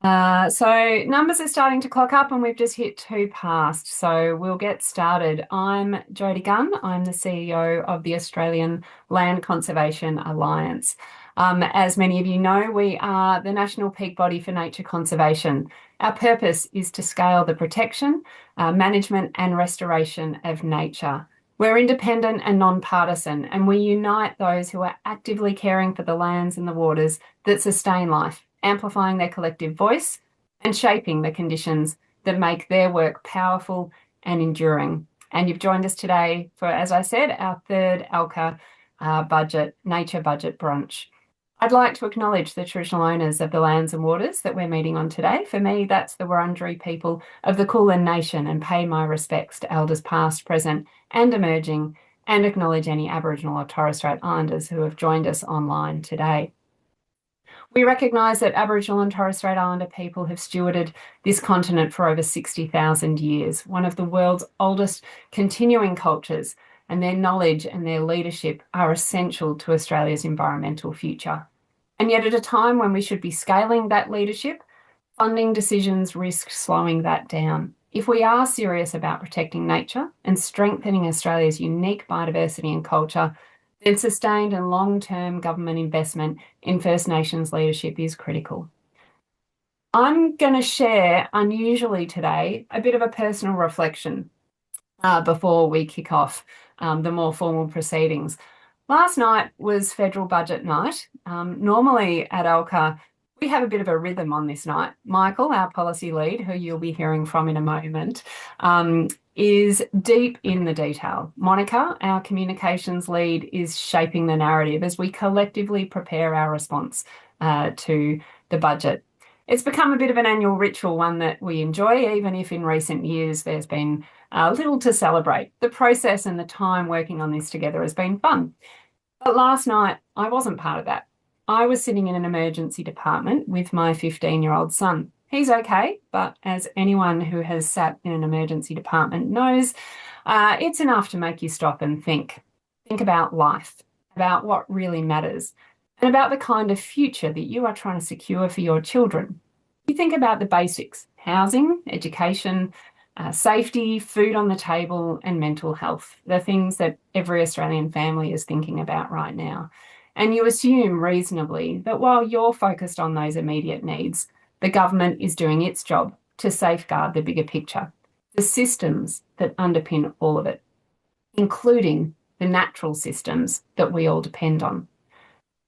So numbers are starting to clock up and we've just hit 2 past. So we'll get started. I'm Jodie Gunn. I'm the CEO of the Australian Land Conservation Alliance. As many of you know, we are the national peak body for nature conservation. Our purpose is to scale the protection, management and restoration of nature. We're independent and non-partisan, and we unite those who are actively caring for the lands and the waters that sustain life, amplifying their collective voice and shaping the conditions that make their work powerful and enduring. And you've joined us today for, as I said, our third ALCA nature budget brunch. I'd like to acknowledge the traditional owners of the lands and waters that we're meeting on today. For me, that's the Wurundjeri people of the Kulin Nation, and pay my respects to elders past, present and emerging, and acknowledge any Aboriginal or Torres Strait Islanders who have joined us online today. We recognise that Aboriginal and Torres Strait Islander people have stewarded this continent for over 60,000 years, one of the world's oldest continuing cultures, and their knowledge and their leadership are essential to Australia's environmental future. And yet at a time when we should be scaling that leadership, funding decisions risk slowing that down. If we are serious about protecting nature and strengthening Australia's unique biodiversity and culture, then sustained and long-term government investment in First Nations leadership is critical. I'm going to share, unusually today, a bit of a personal reflection before we kick off the more formal proceedings. Last night was federal budget night. Normally at ALCA, we have a bit of a rhythm on this night. Michael, our policy lead, who you'll be hearing from in a moment, is deep in the detail. Monica, our communications lead, is shaping the narrative as we collectively prepare our response to the budget. It's become a bit of an annual ritual, one that we enjoy, even if in recent years there's been little to celebrate. The process and the time working on this together has been fun. But last night, I wasn't part of that. I was sitting in an emergency department with my 15-year-old son. He's okay, but as anyone who has sat in an emergency department knows, it's enough to make you stop and think. Think about life, about what really matters, and about the kind of future that you are trying to secure for your children. You think about the basics: housing, education, safety, food on the table, and mental health, the things that every Australian family is thinking about right now. And you assume reasonably that while you're focused on those immediate needs, the government is doing its job to safeguard the bigger picture, the systems that underpin all of it, including the natural systems that we all depend on.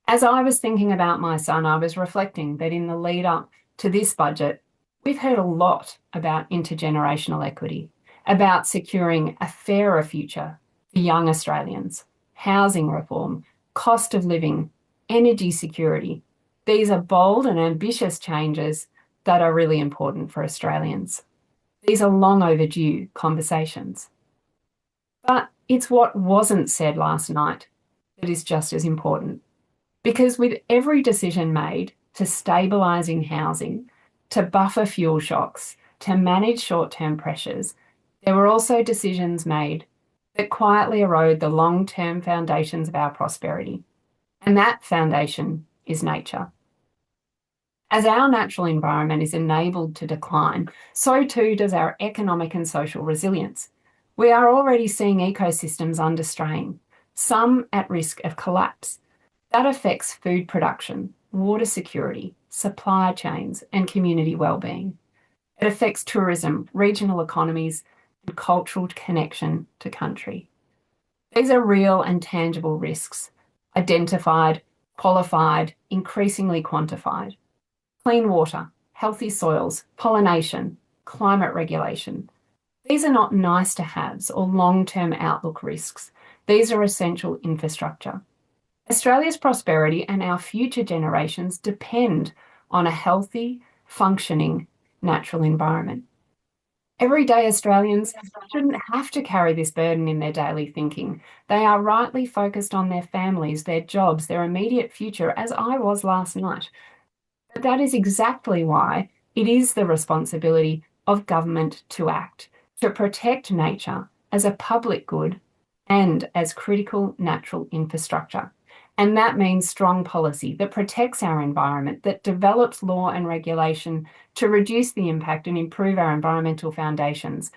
As I was thinking about my son, I was reflecting that in the lead up to this budget, we've heard a lot about intergenerational equity, about securing a fairer future for young Australians, housing reform, cost of living, energy security. These are bold and ambitious changes that are really important for Australians. These are long overdue conversations. But it's what wasn't said last night that is just as important. Because with every decision made to stabilising housing, to buffer fuel shocks, to manage short-term pressures, there were also decisions made that quietly erode the long-term foundations of our prosperity. And that foundation is nature. As our natural environment is enabled to decline, so too does our economic and social resilience. We are already seeing ecosystems under strain, some at risk of collapse. That affects food production, water security, supply chains, and community wellbeing. It affects tourism, regional economies, and cultural connection to country. These are real and tangible risks, identified, qualified, increasingly quantified. Clean water, healthy soils, pollination, climate regulation. These are not nice to haves or long-term outlook risks. These are essential infrastructure. Australia's prosperity and our future generations depend on a healthy, functioning natural environment. Everyday Australians shouldn't have to carry this burden in their daily thinking. They are rightly focused on their families, their jobs, their immediate future, as I was last night. But that is exactly why it is the responsibility of government to act, to protect nature as a public good and as critical natural infrastructure. And that means strong policy that protects our environment, that develops law and regulation to reduce the impact and improve our environmental foundations.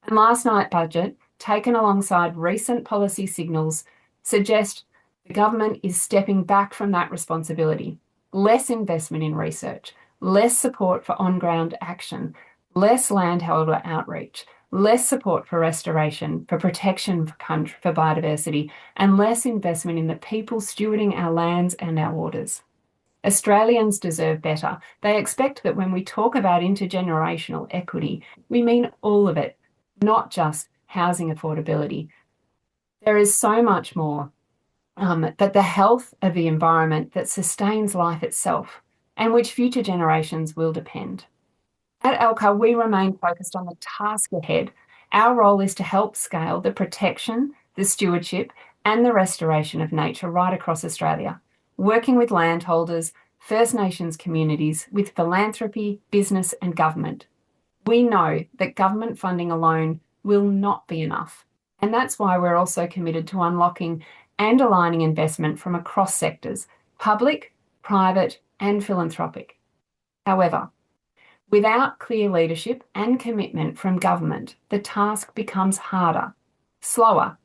And last night's budget, taken alongside recent policy signals, suggest the government is stepping back from that responsibility. Less investment in research, less support for on-ground action, less landholder outreach, less support for restoration, for protection for biodiversity, and less investment in the people stewarding our lands and our waters. Australians deserve better. They expect that when we talk about intergenerational equity, we mean all of it, not just housing affordability. There is so much more, but the health of the environment that sustains life itself and which future generations will depend. At ALCA, we remain focused on the task ahead. Our role is to help scale the protection, the stewardship, and the restoration of nature right across Australia, working with landholders, First Nations communities, with philanthropy, business, and government. We know that government funding alone will not be enough, and that's why we're also committed to unlocking and aligning investment from across sectors, public, private, and philanthropic. However, without clear leadership and commitment from government, the task becomes harder, slower,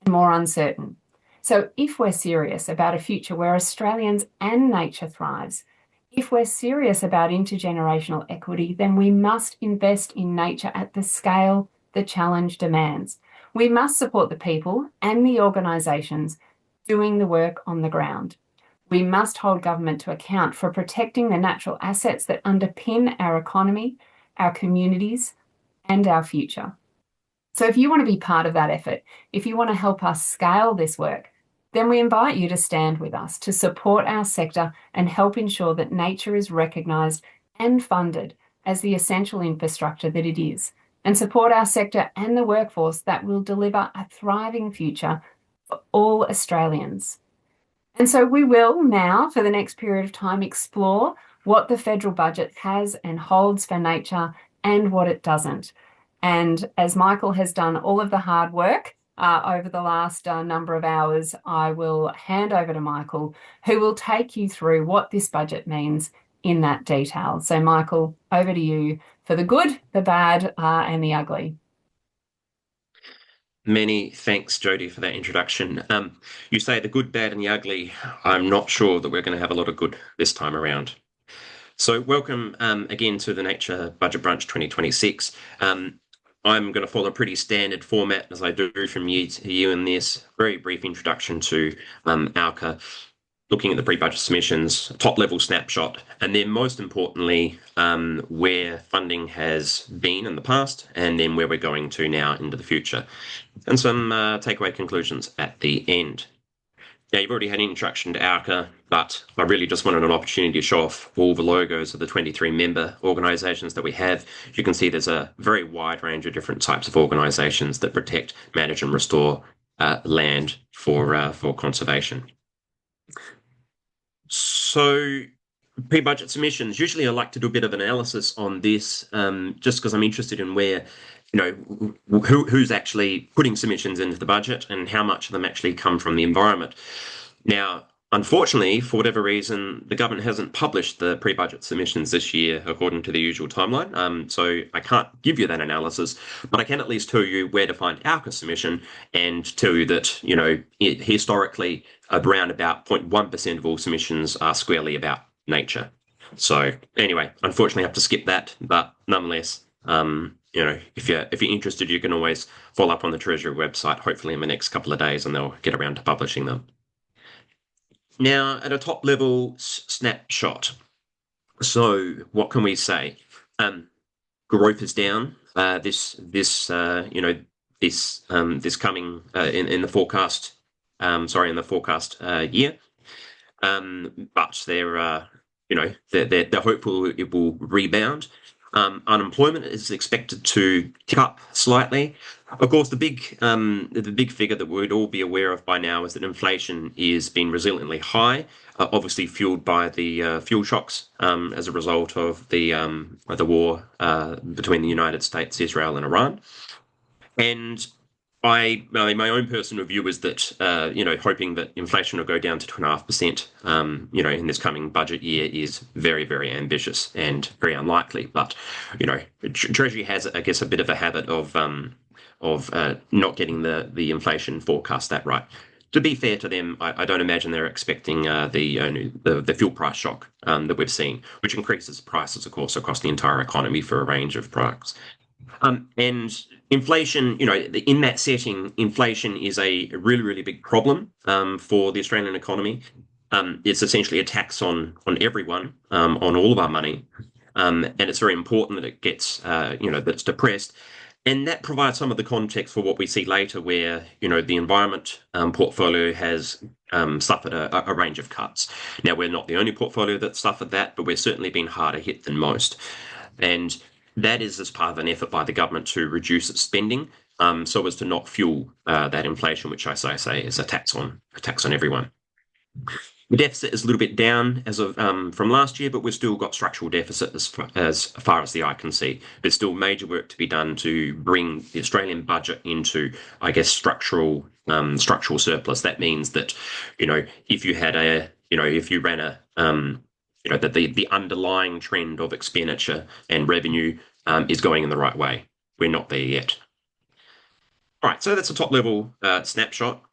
and more uncertain. So if we're serious about a future where Australians and nature thrives, if we're serious about intergenerational equity, then we must invest in nature at the scale the challenge demands. We must support the people and the organisations doing the work on the ground. We must hold government to account for protecting the natural assets that underpin our economy, our communities, and our future. So if you want to be part of that effort, if you want to help us scale this work, then we invite you to stand with us to support our sector and help ensure that nature is recognised and funded as the essential infrastructure that it is, and support our sector and the workforce that will deliver a thriving future for all Australians. And so we will now, for the next period of time, explore what the federal budget has and holds for nature and what it doesn't. And as Michael has done all of the hard work over the last number of hours, I will hand over to Michael, who will take you through what this budget means in that detail. So Michael, over to you for the good, the bad, and the ugly. Many thanks, Jodie, for that introduction. You say the good, bad, and the ugly. I'm not sure that we're going to have a lot of good this time around. So welcome again to the Nature Budget Brunch 2026. I'm going to follow a pretty standard format as I do from you to you in this very brief introduction to ALCA, looking at the pre-budget submissions, top-level snapshot, and then most importantly, where funding has been in the past, and then where we're going to now into the future, and some takeaway conclusions at the end. Now, you've already had an introduction to ALCA, but I really just wanted an opportunity to show off all the logos of the 23 member organisations that we have. You can see there's a very wide range of different types of organisations that protect, manage and restore land for conservation. So pre-budget submissions, usually I like to do a bit of analysis on this just because I'm interested in where, who's actually putting submissions into the budget and how much of them actually come from the environment. Now, unfortunately, for whatever reason, the government hasn't published the pre-budget submissions this year according to the usual timeline. So I can't give you that analysis, but I can at least tell you where to find ALCA submission and tell you that, historically, around about 0.1% of all submissions are squarely about nature. So anyway, unfortunately, I have to skip that, but nonetheless, if you're interested, you can always follow up on the Treasury website, hopefully in the next couple of days, and they'll get around to publishing them. Now, at a top level snapshot, so what can we say? Growth is down. This coming in the forecast. In the forecast year. But they're hopeful it will rebound. Unemployment is expected to tick up slightly. Of course, the big figure that we'd all be aware of by now is that inflation is being resiliently high, obviously fueled by the fuel shocks as a result of the war between the United States, Israel, and Iran. And I mean, my own personal view is that, hoping that inflation will go down to 2.5%, in this coming budget year is very, very ambitious and very unlikely. But, Treasury has, I guess, a bit of a habit of not getting the inflation forecast that right. To be fair to them, I don't imagine they're expecting the fuel price shock that we've seen, which increases prices, of course, across the entire economy for a range of products. And inflation, in that setting, inflation is a really, really big problem for the Australian economy. It's essentially a tax on everyone, on all of our money, and it's very important that it gets, that's depressed. And that provides some of the context for what we see later, where the environment portfolio has suffered a range of cuts. Now, we're not the only portfolio that suffered that, but we're certainly been harder hit than most. And that is as part of an effort by the government to reduce its spending, so as to not fuel that inflation, which I say is a tax on everyone. The deficit is a little bit down as of from last year, but we've still got structural deficit as far as the eye can see. There's still major work to be done to bring the Australian budget into, I guess, structural surplus. That means that, if you had if you ran that the underlying trend of expenditure and revenue is going in the right way. We're not there yet. All right, so that's a top level snapshot.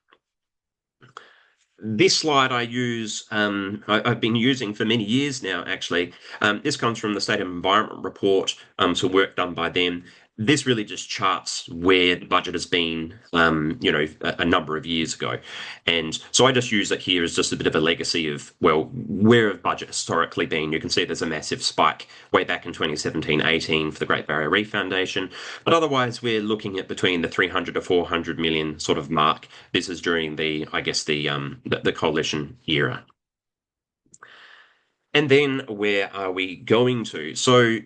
This slide I've been using for many years now, actually. This comes from the State of Environment report, so work done by them. This really just charts where the budget has been, a number of years ago. And so I just use it here as just a bit of a legacy of, well, where have budget historically been? You can see there's a massive spike way back in 2017-18 for the Great Barrier Reef Foundation. But otherwise, we're looking at between the 300 to 400 million sort of mark. This is during the coalition era. And then where are we going to? So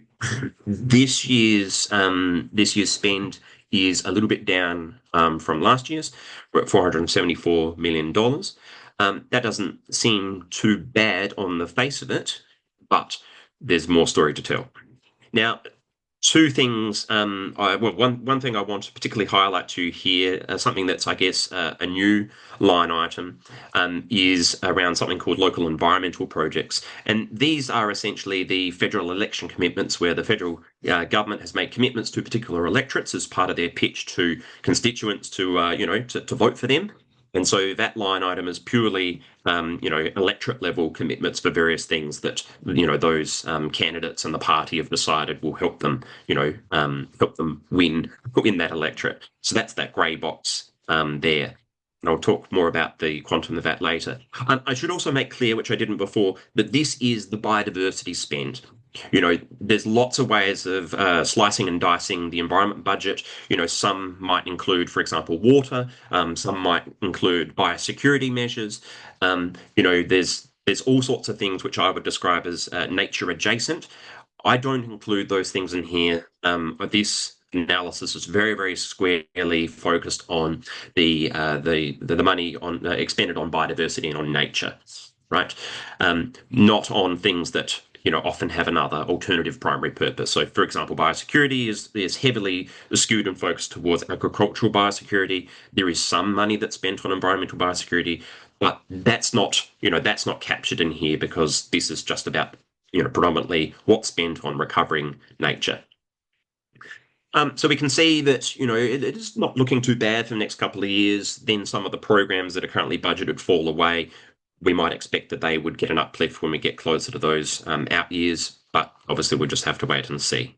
this year's spend is a little bit down from last year's. We're at $474 million. That doesn't seem too bad on the face of it, but there's more story to tell. Now, two things. One thing I want to particularly highlight to you here, something that's, I guess, a new line item, is around something called local environmental projects. And these are essentially the federal election commitments, where the federal government has made commitments to particular electorates as part of their pitch to constituents to vote for them. And so that line item is purely, electorate level commitments for various things that, those candidates and the party have decided will help them, win that electorate. So that's that grey box there. And I'll talk more about the quantum of that later. I should also make clear, which I didn't before, that this is the biodiversity spend. There's lots of ways of slicing and dicing the environment budget. Some might include, for example, water. Some might include biosecurity measures. There's all sorts of things which I would describe as nature adjacent. I don't include those things in here. This analysis is very, very squarely focused on the money expended on biodiversity and on nature, right? Not on things that often have another alternative primary purpose. So, for example, biosecurity is heavily skewed and focused towards agricultural biosecurity. There is some money that's spent on environmental biosecurity, but that's not captured in here, because this is just about predominantly what's spent on recovering nature. So we can see that, it is not looking too bad for the next couple of years. Then some of the programs that are currently budgeted fall away. We might expect that they would get an uplift when we get closer to those out years, but obviously we'll just have to wait and see.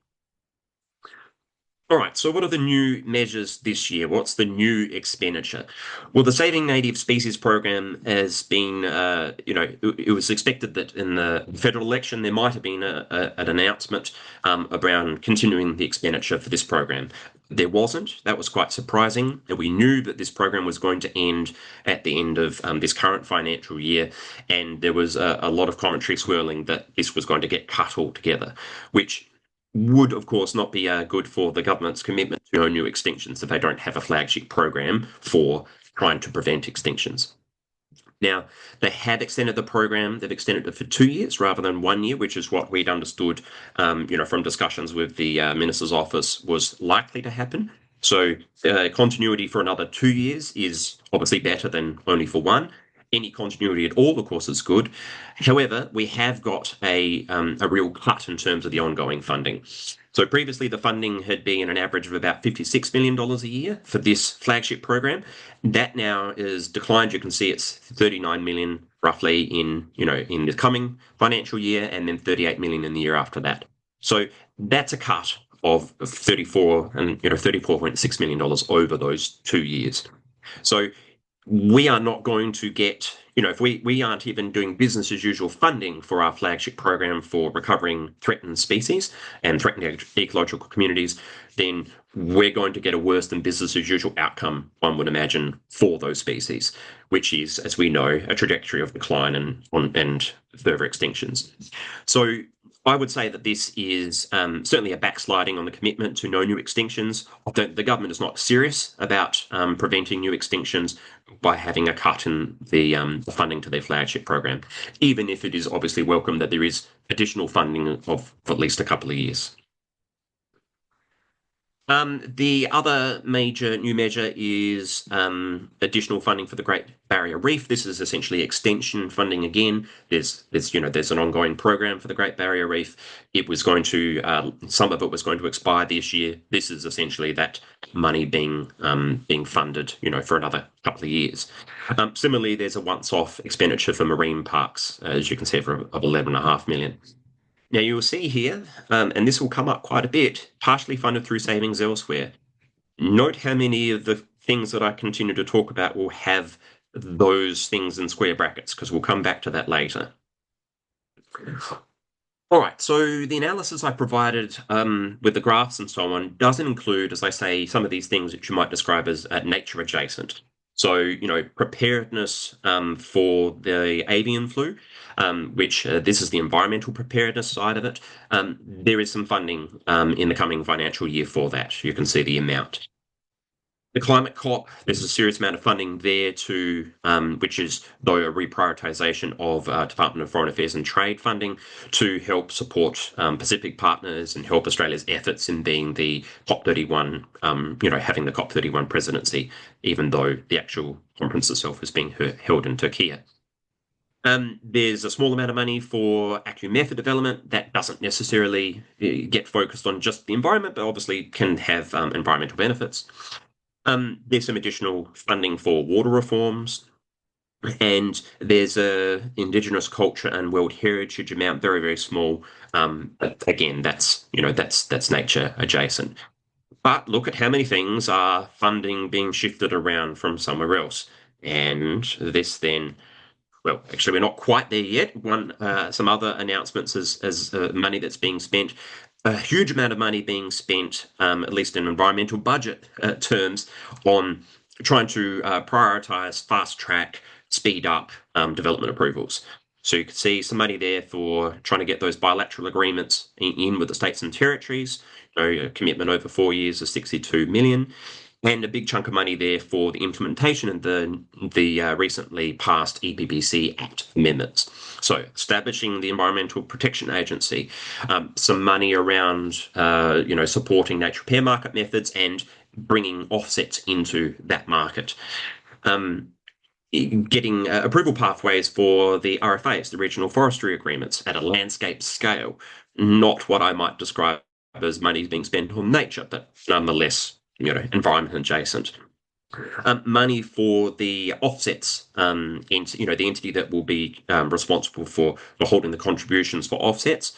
All right, so what are the new measures this year? What's the new expenditure? Well, the Saving Native Species program has been, it was expected that in the federal election there might have been an announcement around continuing the expenditure for this program. There wasn't. That was quite surprising. We knew that this program was going to end at the end of this current financial year, and there was a lot of commentary swirling that this was going to get cut altogether, which would, of course, not be good for the government's commitment to no new extinctions if they don't have a flagship program for trying to prevent extinctions. Now, they have extended the program. They've extended it for 2 years rather than 1 year, which is what we'd understood, from discussions with the Minister's office was likely to happen. So continuity for another 2 years is obviously better than only for one. Any continuity at all, of course, is good. However, we have got a real cut in terms of the ongoing funding. So previously, the funding had been an average of about $56 million a year for this flagship program. That now is declined. You can see it's 39 million roughly in the coming financial year, and then 38 million in the year after that. So that's a cut of 34 and $34.6 million over those 2 years. So we are not going to get, if we aren't even doing business as usual funding for our flagship program for recovering threatened species and threatened ecological communities, then we're going to get a worse than business as usual outcome, one would imagine, for those species, which is, as we know, a trajectory of decline and further extinctions. So I would say that this is certainly a backsliding on the commitment to no new extinctions. The government is not serious about preventing new extinctions by having a cut in the funding to their flagship program, even if it is obviously welcome that there is additional funding of at least a couple of years. The other major new measure is additional funding for the Great Barrier Reef. This is essentially extension funding again. There's an ongoing program for the Great Barrier Reef. It was going to some of it was going to expire this year. This is essentially that money being funded, for another couple of years. Similarly, there's a once-off expenditure for marine parks, as you can see, of 11.5 million. Now you'll see here, and this will come up quite a bit, partially funded through savings elsewhere. Note how many of the things that I continue to talk about will have those things in square brackets, because we'll come back to that later. All right, so the analysis I provided with the graphs and so on doesn't include, as I say, some of these things which you might describe as nature adjacent. So, preparedness for the avian flu, which this is the environmental preparedness side of it. There is some funding in the coming financial year for that. You can see the amount. The climate COP, there's a serious amount of funding there too, which is, though, a reprioritisation of Department of Foreign Affairs and Trade funding to help support Pacific partners and help Australia's efforts in being the COP31, having the COP31 presidency, even though the actual conference itself is being held in Turkey. There's a small amount of money for ACU method development that doesn't necessarily get focused on just the environment, but obviously can have environmental benefits. There's some additional funding for water reforms, and there's a Indigenous culture and World Heritage amount, very, very small. But again, that's nature adjacent. But look at how many things are funding being shifted around from somewhere else. And this then, well, actually, we're not quite there yet. Some other announcements as money that's being spent. A huge amount of money being spent, at least in environmental budget terms, on trying to prioritise, fast track, speed up development approvals. So you can see some money there for trying to get those bilateral agreements in with the states and territories. A commitment over 4 years of 62 million. And a big chunk of money there for the implementation of the recently passed EPBC Act amendments. So establishing the Environmental Protection Agency, some money around supporting nature repair market methods and bringing offsets into that market. Getting approval pathways for the RFAs, the regional forestry agreements, at a landscape scale, not what I might describe as money being spent on nature, but nonetheless environment adjacent. Money for the offsets, the entity that will be responsible for holding the contributions for offsets.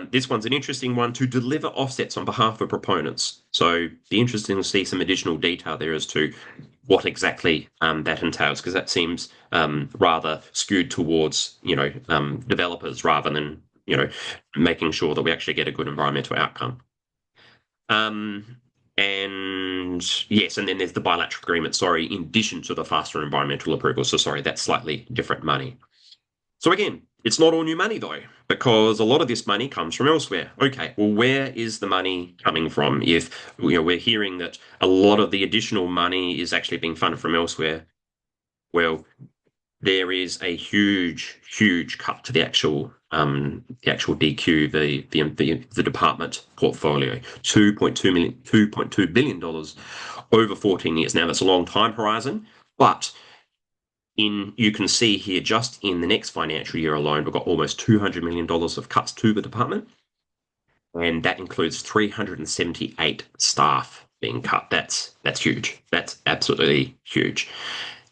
This one's an interesting one, to deliver offsets on behalf of proponents. So be interesting to see some additional detail there as to what exactly that entails, because that seems rather skewed towards developers rather than making sure that we actually get a good environmental outcome. And yes, and then there's the bilateral agreement, in addition to the faster environmental approval. So that's slightly different money. So again, it's not all new money though, because a lot of this money comes from elsewhere. Okay, well, where is the money coming from? If we're hearing that a lot of the additional money is actually being funded from elsewhere, well, there is a huge, huge cut to the actual the actual DQ, the department portfolio, $2.2 billion over 14 years. Now that's a long time horizon, but you can see here just in the next financial year alone, we've got almost $200 million of cuts to the department, and that includes 378 staff being cut. That's huge. That's absolutely huge.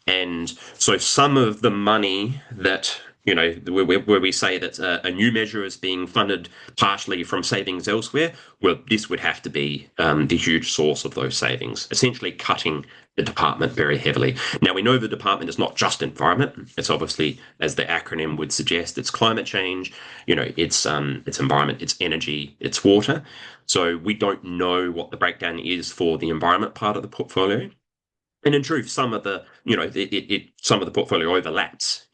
And so some of the money that, where we say that a new measure is being funded partially from savings elsewhere, well, this would have to be the huge source of those savings, essentially cutting the department very heavily. Now, we know the department is not just environment. It's obviously, as the acronym would suggest, it's climate change, it's environment, it's energy, it's water. So we don't know what the breakdown is for the environment part of the portfolio. And in truth, some of the, some of the portfolio overlaps,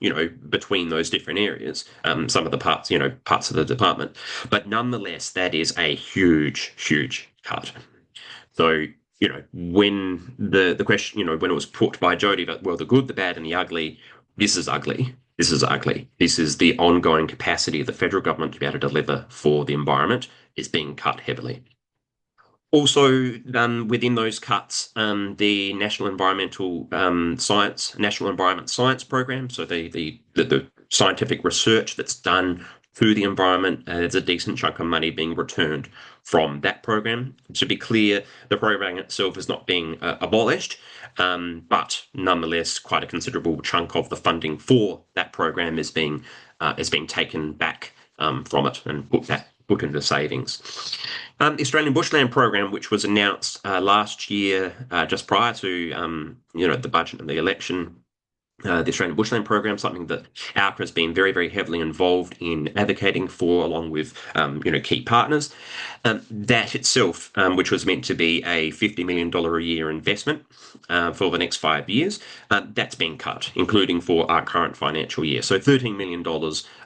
between those different areas, some of the parts of the department. But nonetheless, that is a huge, huge cut. So, when the question, when it was put by Jody that, well, the good, the bad, and the ugly, this is ugly. This is ugly. This is the ongoing capacity of the federal government to be able to deliver for the environment is being cut heavily. Also, within those cuts, the National Environment Science Program, so the scientific research that's done to the environment, there's a decent chunk of money being returned from that program. To be clear, the program itself is not being abolished, but nonetheless, quite a considerable chunk of the funding for that program is being taken back from it and put into savings. The Australian Bushland Program, which was announced last year, just prior to the budget and the election, the Australian Bushland Program, something that ALCA has been very, very heavily involved in advocating for, along with key partners. That itself, which was meant to be a $50 million a year investment for the next 5 years, that's been cut, including for our current financial year. So $13 million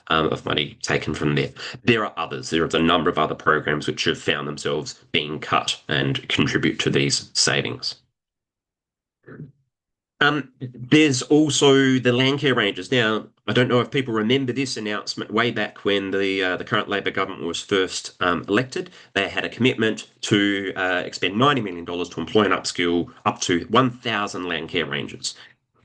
of money taken from there. There are others. There is a number of other programs which have found themselves being cut and contribute to these savings. There's also the land care ranges. Now, I don't know if people remember this announcement way back when the current Labor government was first elected. They had a commitment to expend $90 million to employ and upskill up to 1,000 land care rangers.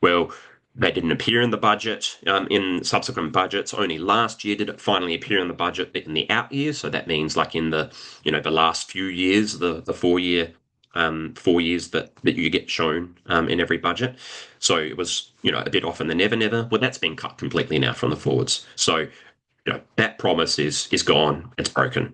Well, they didn't appear in the budget in subsequent budgets. Only last year did it finally appear in the budget in the out years. So that means like in the last few years, the 4 year 4 years that you get shown in every budget. So it was, a bit off in the never. Well, that's been cut completely now from the forwards. So, that promise is gone. It's broken.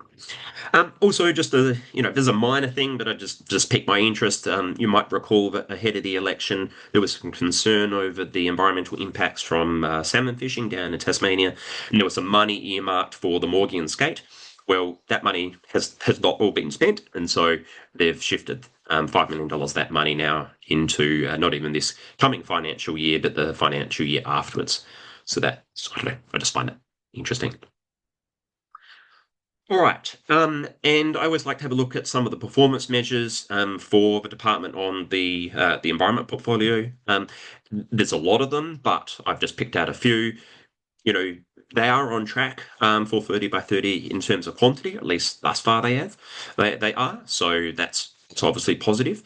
Also, just there's a minor thing, but I just piqued my interest. You might recall that ahead of the election, there was some concern over the environmental impacts from salmon fishing down in Tasmania, and there was some money earmarked for the Maugean skate. Well, that money has not all been spent, and so they've shifted $5 million of that money now into not even this coming financial year, but the financial year afterwards. So I don't know, I just find that interesting. All right, and I always like to have a look at some of the performance measures for the department on the environment portfolio. There's a lot of them, but I've just picked out a few. They are on track for 30 by 30 in terms of quantity, at least thus far they have. They are, so that's obviously positive.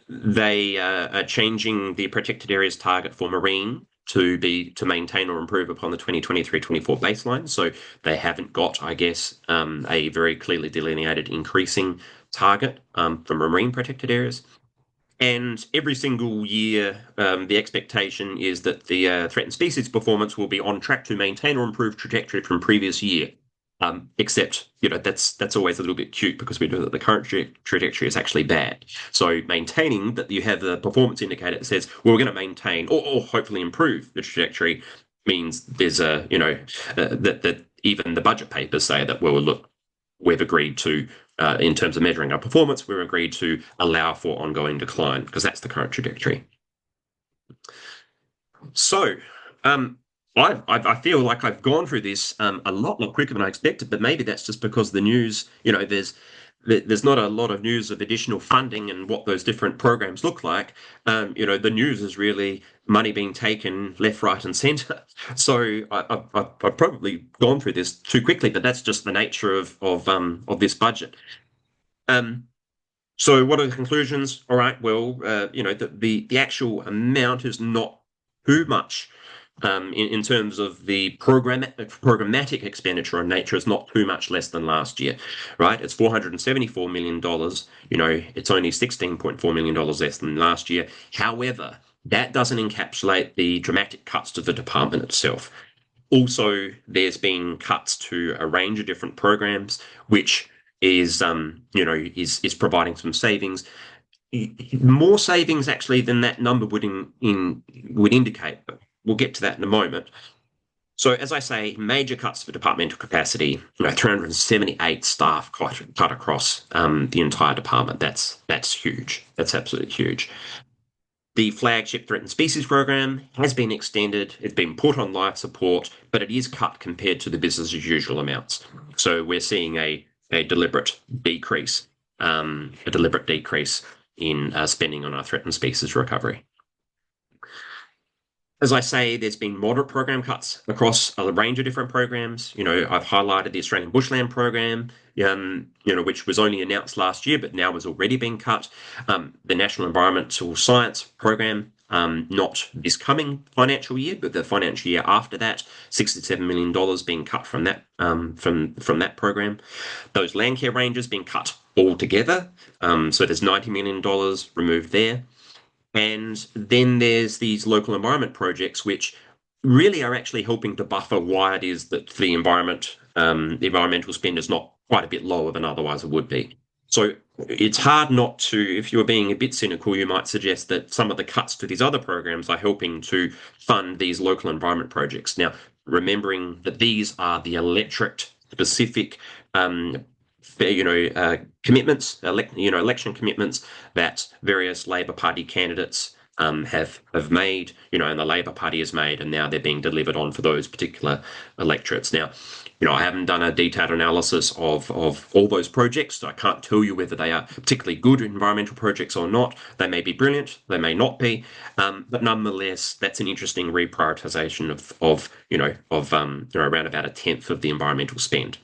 They are changing the protected areas target for marine to maintain or improve upon the 2023-24 baseline. So they haven't got, I guess, a very clearly delineated increasing target for marine protected areas. And every single year, the expectation is that the threatened species performance will be on track to maintain or improve trajectory from previous year. Except, that's always a little bit cute because we know that the current trajectory is actually bad. So maintaining that you have the performance indicator that says, well, we're going to maintain or hopefully improve the trajectory means there's that even the budget papers say that, well, look, we've agreed to, in terms of measuring our performance, we've agreed to allow for ongoing decline because that's the current trajectory. So, I feel like I've gone through this a lot quicker than I expected, but maybe that's just because the news, there's not a lot of news of additional funding and what those different programs look like. The news is really money being taken left, right, and centre. So I've probably gone through this too quickly, but that's just the nature of this budget. Um, so what are the conclusions? All right, well, the actual amount is not too much in terms of the programmatic expenditure on nature is not too much less than last year, right? It's $474 million. It's only $16.4 million less than last year. However, that doesn't encapsulate the dramatic cuts to the department itself. Also, there's been cuts to a range of different programs, which is providing some savings, more savings actually than that number would indicate. But we'll get to that in a moment. So, as I say, major cuts for departmental capacity. 378 staff cut across the entire department. That's huge. That's absolutely huge. The flagship threatened species program has been extended. It's been put on life support, but it is cut compared to the business as usual amounts. So we're seeing a deliberate decrease, in spending on our threatened species recovery. As I say, there's been moderate program cuts across a range of different programs. I've highlighted the Australian Bushland program, which was only announced last year, but now has already been cut. The National Environmental Science program, not this coming financial year, but the financial year after that, $67 million being cut from that from that program. Those land care ranges being cut altogether. So there's $90 million removed there. And then there's these local environment projects, which really are actually helping to buffer why it is that the environmental spend is not quite a bit lower than otherwise it would be. So it's hard not to, if you're being a bit cynical, you might suggest that some of the cuts to these other programs are helping to fund these local environment projects. Now, remembering that these are the electorate specific commitments, election commitments that various Labor Party candidates have made, and the Labor Party has made, and now they're being delivered on for those particular electorates. Now, I haven't done a detailed analysis of all those projects, so I can't tell you whether they are particularly good environmental projects or not. They may be brilliant, they may not be, but nonetheless, that's an interesting reprioritization of around about a tenth of the environmental spend.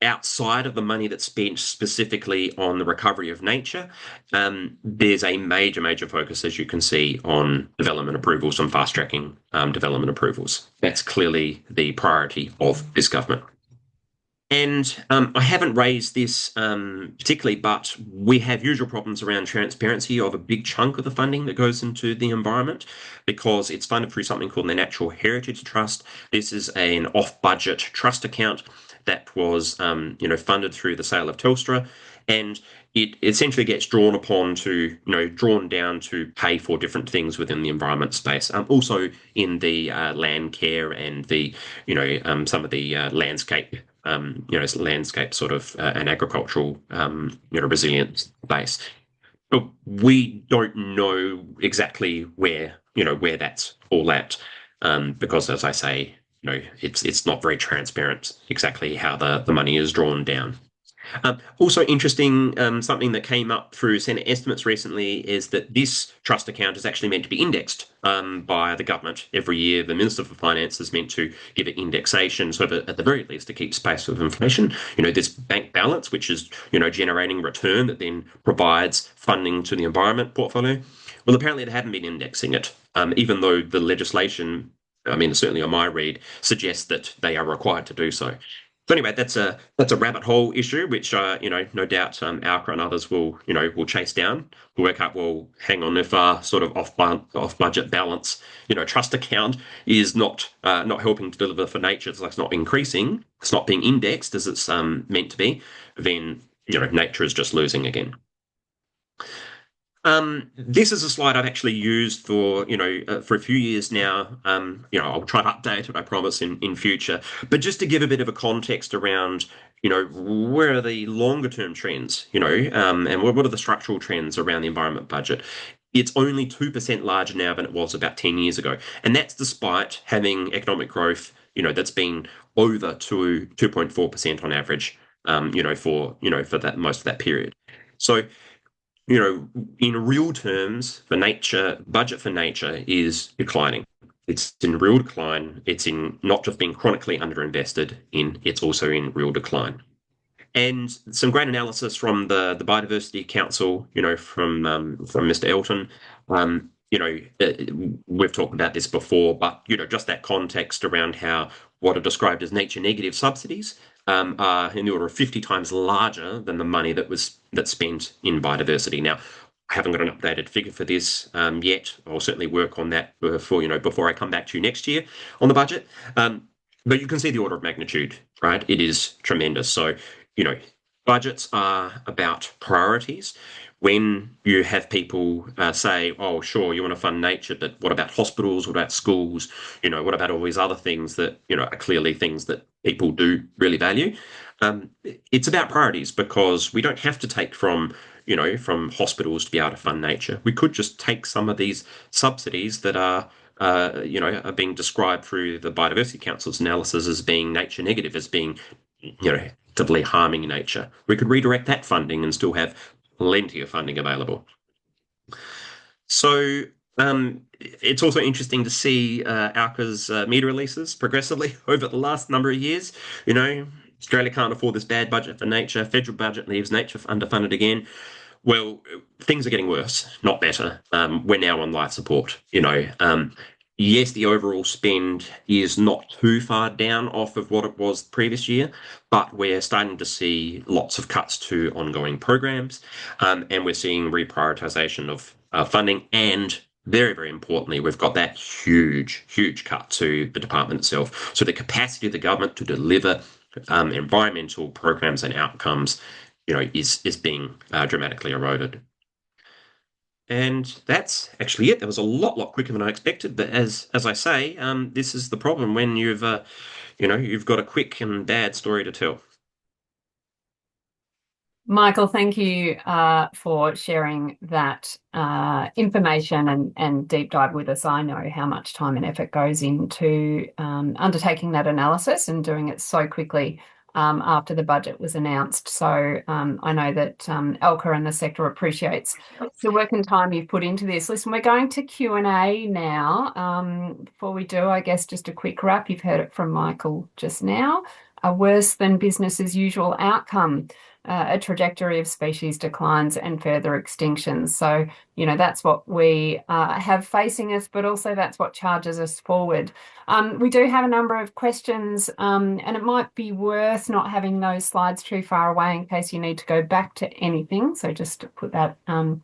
Outside of the money that's spent specifically on the recovery of nature, there's a major focus, as you can see, on development approvals and fast-tracking development approvals. That's clearly the priority of this government. And I haven't raised this particularly, but we have usual problems around transparency of a big chunk of the funding that goes into the environment because it's funded through something called the Natural Heritage Trust. This is an off-budget trust account that was funded through the sale of Telstra, and it essentially gets drawn down to pay for different things within the environment space. Also in the land care and the some of the landscape landscape sort of and agricultural resilience base. But we don't know exactly where that's all at because, as I say, it's not very transparent exactly how the money is drawn down. Also interesting, something that came up through Senate estimates recently is that this trust account is actually meant to be indexed by the government every year. The Minister for Finance is meant to give it indexation so that at the very least it keeps pace with inflation. This bank balance, which is generating return that then provides funding to the environment portfolio. Well, apparently they haven't been indexing it, even though the legislation, certainly on my read, suggests that they are required to do so. So anyway, that's a rabbit hole issue, which no doubt ALCA and others will chase down. We'll work out. Well, hang on, if our sort of off budget balance trust account is not helping to deliver for nature, it's not increasing, it's not being indexed as it's meant to be, then nature is just losing again. This is a slide I've actually used for a few years now. I'll try to update it, I promise, in future. But just to give a bit of a context around, where are the longer term trends, and what are the structural trends around the environment budget? It's only 2% larger now than it was about 10 years ago. And that's despite having economic growth, that's been over to 2.4% on average, for that most of that period. So in real terms, for nature, budget for nature is declining. It's in real decline. It's in not just being chronically underinvested in, it's also in real decline. And some great analysis from the Biodiversity Council, from Mr. Elton. We've talked about this before, but just that context around how what are described as nature negative subsidies are in the order of 50 times larger than the money that's spent in biodiversity. Now, I haven't got an updated figure for this yet. I'll certainly work on that before I come back to you next year on the budget. But you can see the order of magnitude, right? It is tremendous. So, you know, budgets are about priorities. When you have people say, "Oh, sure, you want to fund nature, but what about hospitals? What about schools? What about all these other things that are clearly things that people do really value?" It's about priorities because we don't have to take from hospitals to be able to fund nature. We could just take some of these subsidies that are being described through the Biodiversity Council's analysis as being nature negative, as being, actively harming nature. We could redirect that funding and still have plenty of funding available. So it's also interesting to see ALCA's media releases progressively over the last number of years. Australia can't afford this bad budget for nature. Federal budget leaves nature underfunded again. Well, things are getting worse, not better. We're now on life support. Yes, the overall spend is not too far down off of what it was the previous year, but we're starting to see lots of cuts to ongoing programs, and we're seeing reprioritisation of funding. And very, very importantly, we've got that huge, huge cut to the department itself. So the capacity of the government to deliver environmental programs and outcomes, is being dramatically eroded. And that's actually it. That was a lot quicker than I expected. But as I say, this is the problem when you've got a quick and bad story to tell. Michael, thank you for sharing that information and deep dive with us. I know how much time and effort goes into undertaking that analysis and doing it so quickly after the budget was announced. So I know that ALCA and the sector appreciates the work and time you've put into this. Listen, we're going to Q&A now. Before we do, I guess just a quick wrap. You've heard it from Michael just now. A worse than business as usual outcome. A trajectory of species declines and further extinctions. So, that's what we have facing us, but also that's what charges us forward. We do have a number of questions, and it might be worth not having those slides too far away in case you need to go back to anything. So just to put that on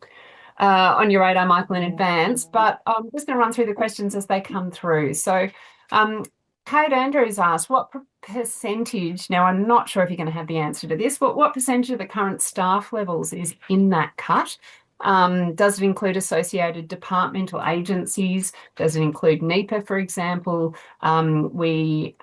your radar, Michael, in advance. But I'm just going to run through the questions as they come through. So Kate Andrews asked, what percentage, now I'm not sure if you're going to have the answer to this, but what percentage of the current staff levels is in that cut? Does it include associated departmental agencies? Does it include NEPA, for example? NEPA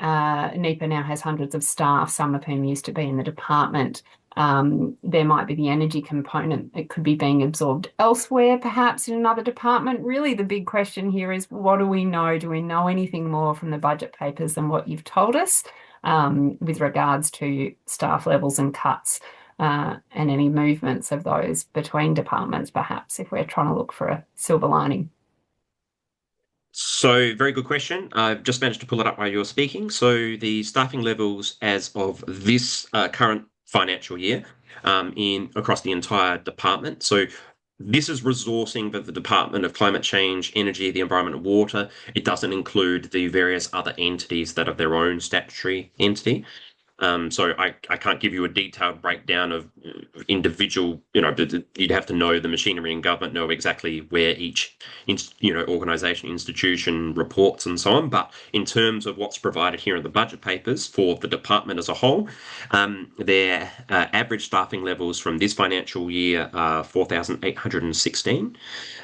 now has hundreds of staff, some of whom used to be in the department. There might be the energy component. It could be being absorbed elsewhere, perhaps in another department. Really, the big question here is, what do we know? Do we know anything more from the budget papers than what you've told us with regards to staff levels and cuts and any movements of those between departments, perhaps, if we're trying to look for a silver lining? So, very good question. I've just managed to pull it up while you were speaking. So, the staffing levels as of this current financial year across the entire department. So this is resourcing for the Department of Climate Change, Energy, the Environment and Water. It doesn't include the various other entities that are their own statutory entity. So I can't give you a detailed breakdown of individual, you'd have to know the machinery in government, know exactly where each, organisation, institution reports and so on. But in terms of what's provided here in the budget papers for the department as a whole, their average staffing levels from this financial year are 4,816.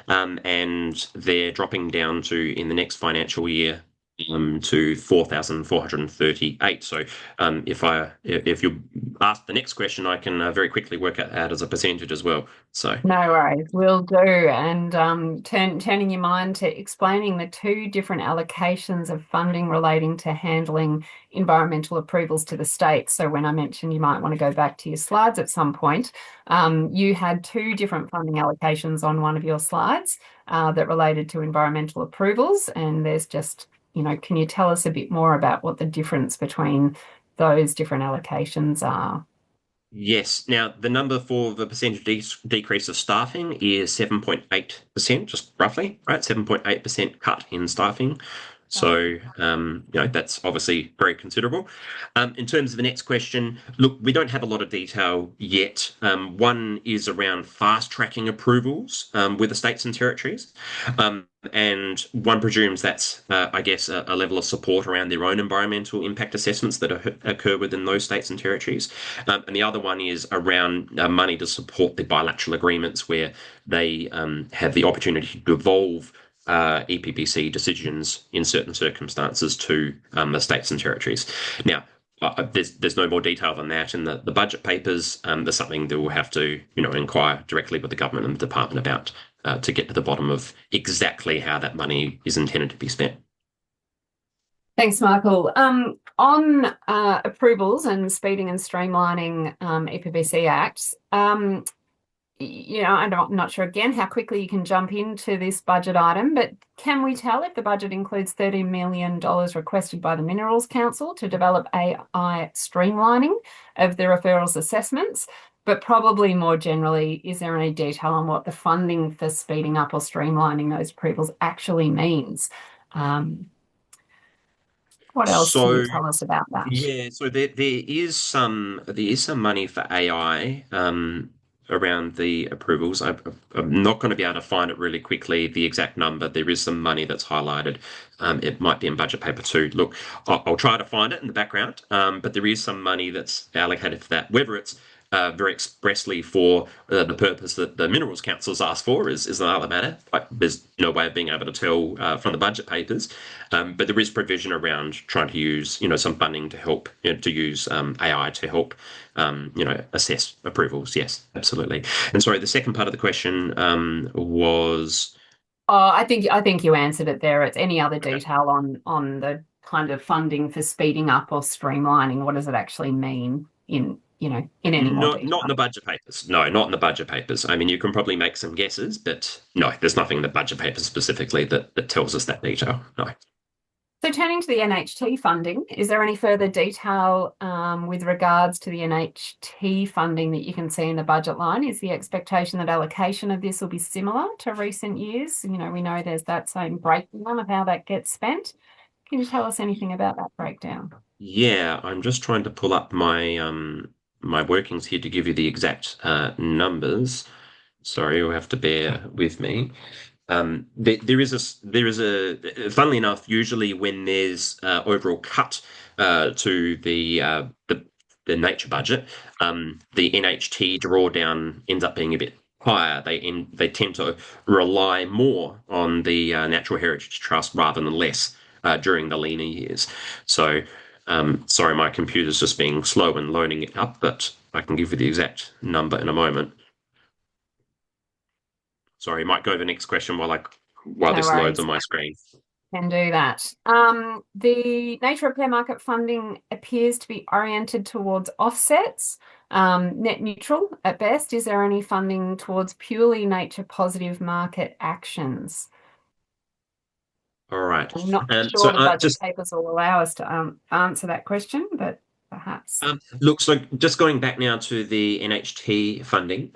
And they're dropping down to, in the next financial year, to 4,438. So if you ask the next question, I can very quickly work it out as a percentage as well. So No worries, will do. And turning your mind to explaining the two different allocations of funding relating to handling environmental approvals to the states. So when I mentioned you might want to go back to your slides at some point, you had two different funding allocations on one of your slides that related to environmental approvals. And there's just, can you tell us a bit more about what the difference between those different allocations are? yes. Now, the number for the percentage decrease of staffing is 7.8%, just roughly, right? 7.8% cut in staffing. So, that's obviously very considerable. In terms of the next question, look, we don't have a lot of detail yet. One is around fast tracking approvals with the states and territories. And one presumes that's, I guess, a level of support around their own environmental impact assessments that occur within those states and territories. And the other one is around money to support the bilateral agreements where they have the opportunity to devolve EPBC decisions in certain circumstances to the states and territories. Now, there's no more detail than that in the budget papers. There's something that we'll have to inquire directly with the government and the department about to get to the bottom of exactly how that money is intended to be spent. Thanks, Michael. On approvals and speeding and streamlining EPBC acts, I'm not sure again how quickly you can jump into this budget item, but can we tell if the budget includes $30 million requested by the Minerals Council to develop AI streamlining of the referrals assessments? But probably more generally, is there any detail on what the funding for speeding up or streamlining those approvals actually means? What else can you So tell us about that? yeah, so there is some money for AI around the approvals. I'm not going to be able to find it really quickly, the exact number. There is some money that's highlighted. It might be in budget paper too. Look, I'll try to find it in the background, but there is some money that's allocated for that. Whether it's very expressly for the purpose that the Minerals Council has asked for is another matter. There's no way of being able to tell from the budget papers, but there is provision around trying to use, some funding to help, to use AI to help, assess approvals. Yes, absolutely. And sorry, the second part of the question was. Oh, I think you answered it there. It's any other Okay. detail on the kind of funding for speeding up or streamlining. What does it actually mean in any more Not in detail? the budget papers. No, not in the budget papers. I mean, you can probably make some guesses, but no, there's nothing in the budget papers specifically that tells us that detail. No. So turning to the NHT funding, is there any further detail with regards to the NHT funding that you can see in the budget line? Is the expectation that allocation of this will be similar to recent years? We know there's that same breakdown of how that gets spent. Can you tell us anything about that breakdown? Yeah, I'm just trying to pull up my workings here to give you the exact numbers. Sorry, you'll have to bear with me. Funnily enough, usually when there's overall cut to the nature budget, the NHT drawdown ends up being a bit higher. They tend to rely more on the Natural Heritage Trust rather than less during the leaner years. So, sorry, my computer's just being slow and loading it up, but I can give you the exact number in a moment. Sorry, might go to the next question while No this loads worries. on my screen. Can do that. The nature repair market funding appears to be oriented towards offsets, net neutral at best. Is there any funding towards purely nature positive market actions? All right. I'm not So sure the budget just papers will allow us to answer that question, but perhaps. look, so just going back now to the NHT funding.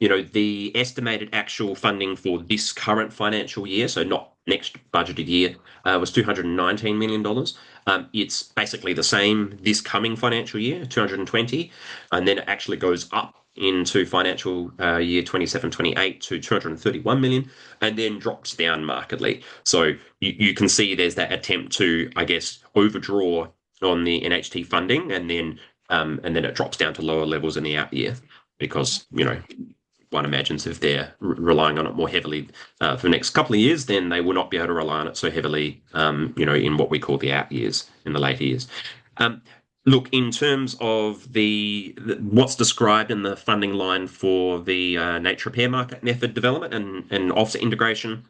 The estimated actual funding for this current financial year, so not next budgeted year, was $219 million. It's basically the same this coming financial year, 220, and then it actually goes up into financial year 27-28 to 231 million, and then drops down markedly. So you can see there's that attempt to, I guess, overdraw on the NHT funding, and then it drops down to lower levels in the out year because one imagines if they're relying on it more heavily for the next couple of years, then they will not be able to rely on it so heavily, in what we call the out years, in the later years. Um, Look, in terms of what's described in the funding line for the nature repair market method development and offset integration,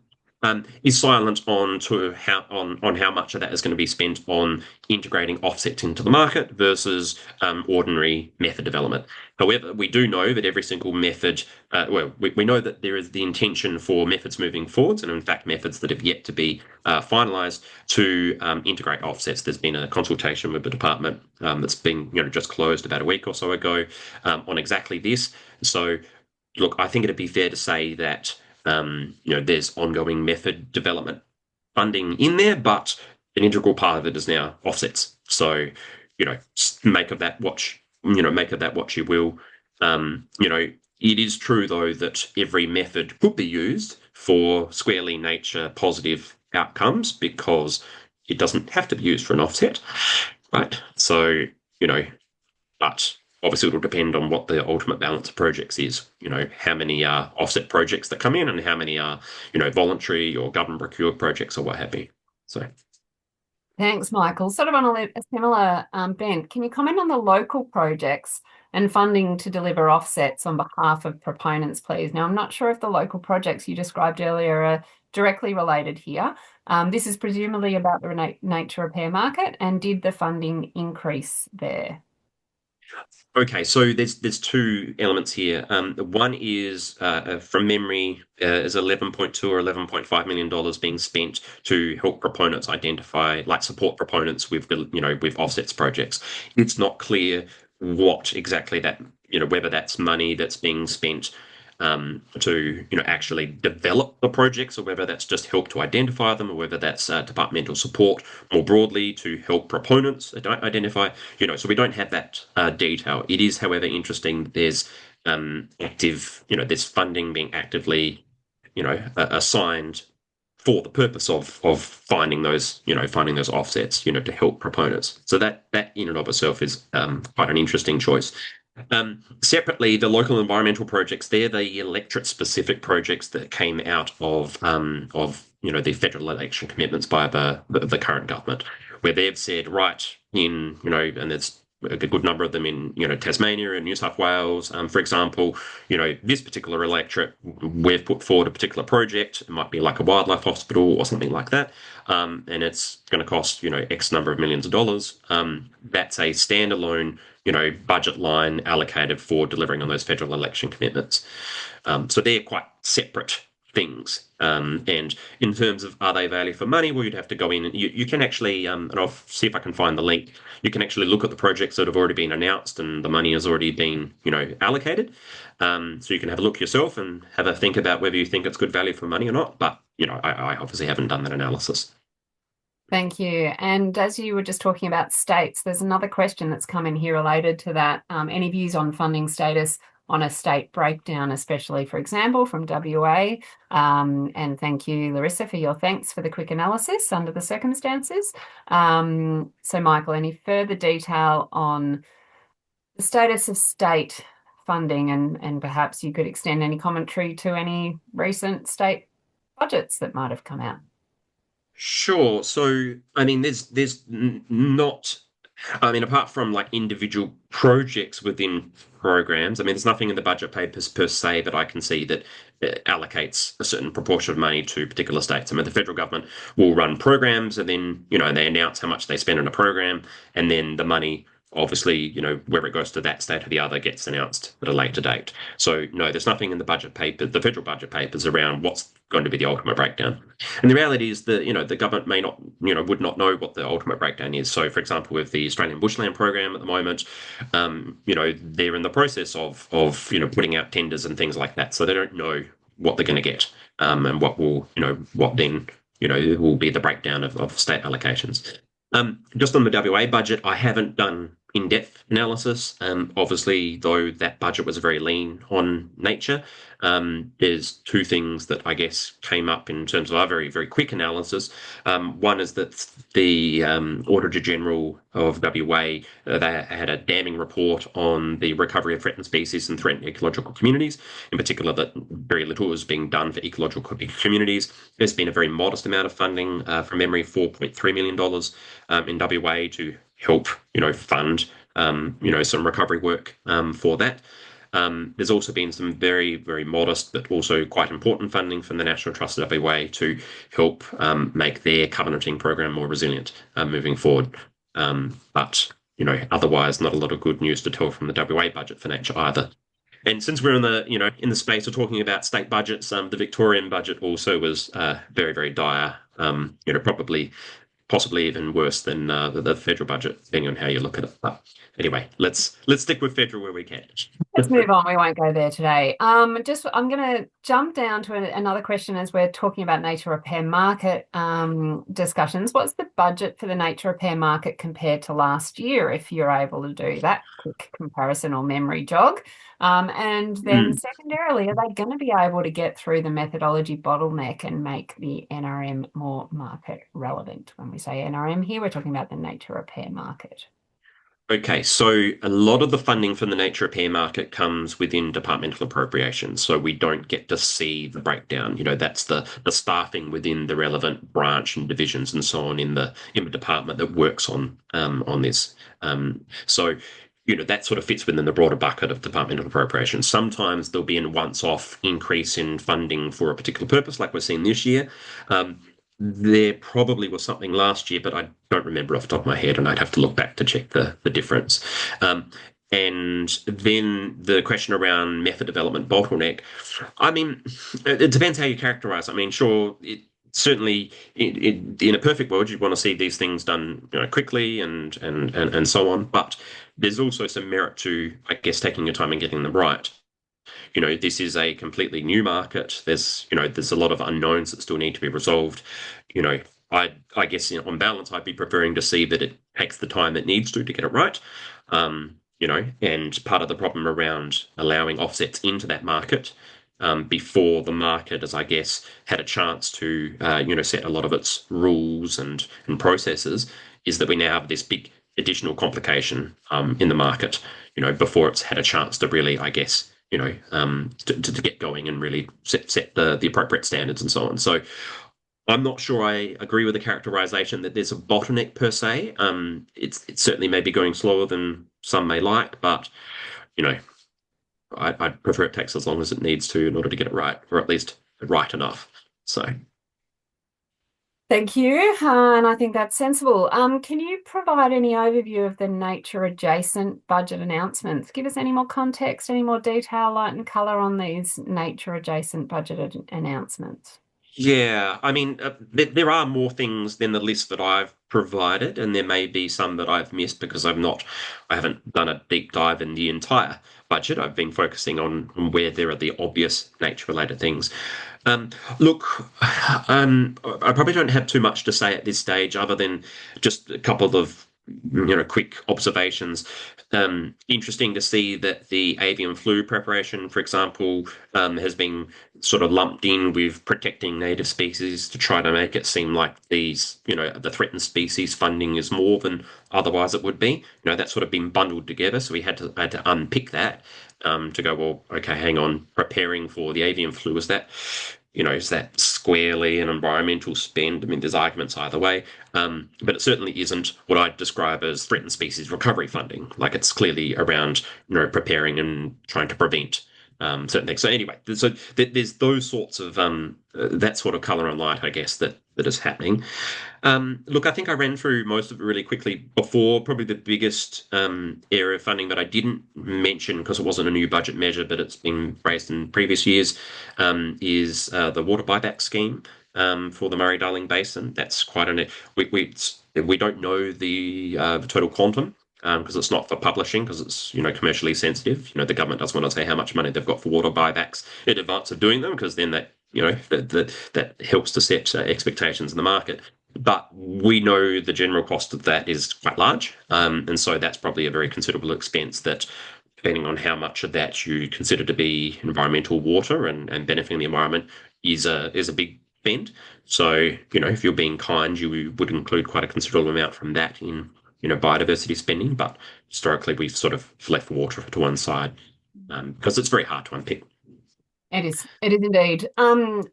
is silent on how much of that is going to be spent on integrating offsets into the market versus ordinary method development. However, we do know that every single method, we know that there is the intention for methods moving forwards, and in fact, methods that have yet to be finalised to integrate offsets. There's been a consultation with the department that's been, just closed about a week or so ago on exactly this. So, look, I think it'd be fair to say that there's ongoing method development funding in there, but an integral part of it is now offsets. So, make of that what you will. It is true though that every method could be used for squarely nature positive outcomes because it doesn't have to be used for an offset, right? So, but obviously it'll depend on what the ultimate balance of projects is. How many are offset projects that come in and how many are, voluntary or government procured projects or what have you. So. Thanks, Michael. Sort of on a similar bent, can you comment on the local projects and funding to deliver offsets on behalf of proponents, please? Now, I'm not sure if the local projects you described earlier are directly related here. This is presumably about the nature repair market, and did the funding increase there? Okay, so there's two elements here. One is from memory is 11.2 or 11.5 million dollars being spent to help proponents identify, like support proponents with with offsets projects. It's not clear what exactly that whether that's money that's being spent to actually develop the projects, or whether that's just help to identify them, or whether that's departmental support more broadly to help proponents identify. So we don't have that detail. It is, however, interesting that there's there's funding being actively assigned for the purpose of finding those offsets to help proponents. So that in and of itself is quite an interesting choice. Separately, the local environmental projects, they're the electorate-specific projects that came out of the federal election commitments by the current government, where they've said, right, and there's a good number of them in Tasmania and New South Wales, for example, this particular electorate, we've put forward a particular project. It might be like a wildlife hospital or something like that, and it's going to cost X number of millions of dollars. That's a standalone budget line allocated for delivering on those federal election commitments. So they're quite separate things. And in terms of are they value for money, well, you'd have to go in and you can actually, and I'll see if I can find the link. You can actually look at the projects that have already been announced and the money has already been, allocated. So you can have a look yourself and have a think about whether you think it's good value for money or not. But, I obviously haven't done that analysis. Thank you. And as you were just talking about states, there's another question that's come in here related to that. Any views on funding status on a state breakdown, especially, for example, from WA? And thank you, Larissa, for your thanks for the quick analysis under the circumstances. So, Michael, any further detail on the status of state funding, and perhaps you could extend any commentary to any recent state budgets that might have come out? Sure. So, I mean, not, I mean, apart from like individual projects within programs, I mean, there's nothing in the budget papers per se that I can see that allocates a certain proportion of money to particular states. I mean, the federal government will run programs and then, they announce how much they spend on a program, and then the money, obviously, whether it goes to that state or the other gets announced at a later date. So no, there's nothing in the budget paper, the federal budget papers, around what's going to be the ultimate breakdown. And the reality is that, the government may not, would not know what the ultimate breakdown is. So for example, with the Australian Bushland Program at the moment, they're in the process of putting out tenders and things like that. So they don't know what they're going to get, and what will, what then, will be the breakdown of state allocations. Just on the WA budget, I haven't done in-depth analysis. Obviously, though that budget was very lean on nature, there's two things that I guess came up in terms of our very, very quick analysis. One is that the Auditor General of WA, they had a damning report on the recovery of threatened species and threatened ecological communities, in particular that very little is being done for ecological communities. There's been a very modest amount of funding, from memory, $4.3 million in WA to help, fund, some recovery work for that. There's also been some very, very modest but also quite important funding from the National Trust of WA to help make their covenanting program more resilient moving forward. But otherwise, not a lot of good news to tell from the WA budget for nature either. And since we're in the space of talking about state budgets, the Victorian budget also was very, very dire. Probably possibly even worse than the federal budget, depending on how you look at it. But anyway, let's stick with federal where we can. Let's move on. We won't go there today. I'm going to jump down to another question as we're talking about nature repair market discussions. What's the budget for the nature repair market compared to last year, if you're able to do that quick comparison or memory jog? And then secondarily, are they going to be able to get through the methodology bottleneck and make the NRM more market relevant? When we say NRM here, we're talking about the nature repair market. Okay, so a lot of the funding from the nature repair market comes within departmental appropriations, so we don't get to see the breakdown. That's the staffing within the relevant branch and divisions and so on in the department that works on this. So that sort of fits within the broader bucket of departmental appropriations. Sometimes there'll be a once-off increase in funding for a particular purpose, like we're seeing this year. There probably was something last year, but I don't remember off the top of my head, and I'd have to look back to check the difference. And then the question around method development bottleneck. I mean, it depends how you characterize. I mean, sure, certainly in a perfect world, you'd want to see these things done quickly and so on. But there's also some merit to, I guess, taking your time and getting them right. This is a completely new market. There's a lot of unknowns that still need to be resolved. I guess on balance, I'd be preferring to see that it takes the time it needs to get it right. And part of the problem around allowing offsets into that market before the market has, I guess, had a chance to, set a lot of its rules and processes, is that we now have this big additional complication in the market, before it's had a chance to really, I guess, to get going and really set the appropriate standards and so on. So I'm not sure I agree with the characterization that there's a bottleneck per se. It's certainly maybe going slower than some may like, but I'd prefer it takes as long as it needs to in order to get it right, or at least right enough. So. Thank you, and I think that's sensible. Can you provide any overview of the nature adjacent budget announcements? Give us any more context, any more detail, light and colour on these nature adjacent budget announcements? Yeah, I mean, there are more things than the list that I've provided, and there may be some that I've missed because I haven't done a deep dive in the entire budget. I've been focusing on where there are the obvious nature-related things. Look, I probably don't have too much to say at this stage, other than just a couple of quick observations. Interesting to see that the avian flu preparation, for example, has been sort of lumped in with protecting native species to try to make it seem like the threatened species funding is more than otherwise it would be. That's sort of been bundled together, so we had to unpick that to go, well, okay, hang on, preparing for the avian flu, is that squarely an environmental spend? I mean, there's arguments either way, but it certainly isn't what I'd describe as threatened species recovery funding. Like, it's clearly around, preparing and trying to prevent certain things. So anyway, so there's those sorts of that sort of colour and light, I guess, that is happening. Look, I think I ran through most of it really quickly before. Probably the biggest area of funding that I didn't mention because it wasn't a new budget measure, but it's been raised in previous years, is the water buyback scheme for the Murray-Darling Basin. That's quite we don't know the total quantum, because it's not for publishing, because it's commercially sensitive. The government doesn't want to say how much money they've got for water buybacks in advance of doing them, because then that that helps to set expectations in the market. But we know the general cost of that is quite large. And so that's probably a very considerable expense that, depending on how much of that you consider to be environmental water and benefiting the environment, is a big spend. So, if you're being kind, you would include quite a considerable amount from that in, biodiversity spending. But historically, we've sort of left water to one side because it's very hard to unpick. It is. It is indeed.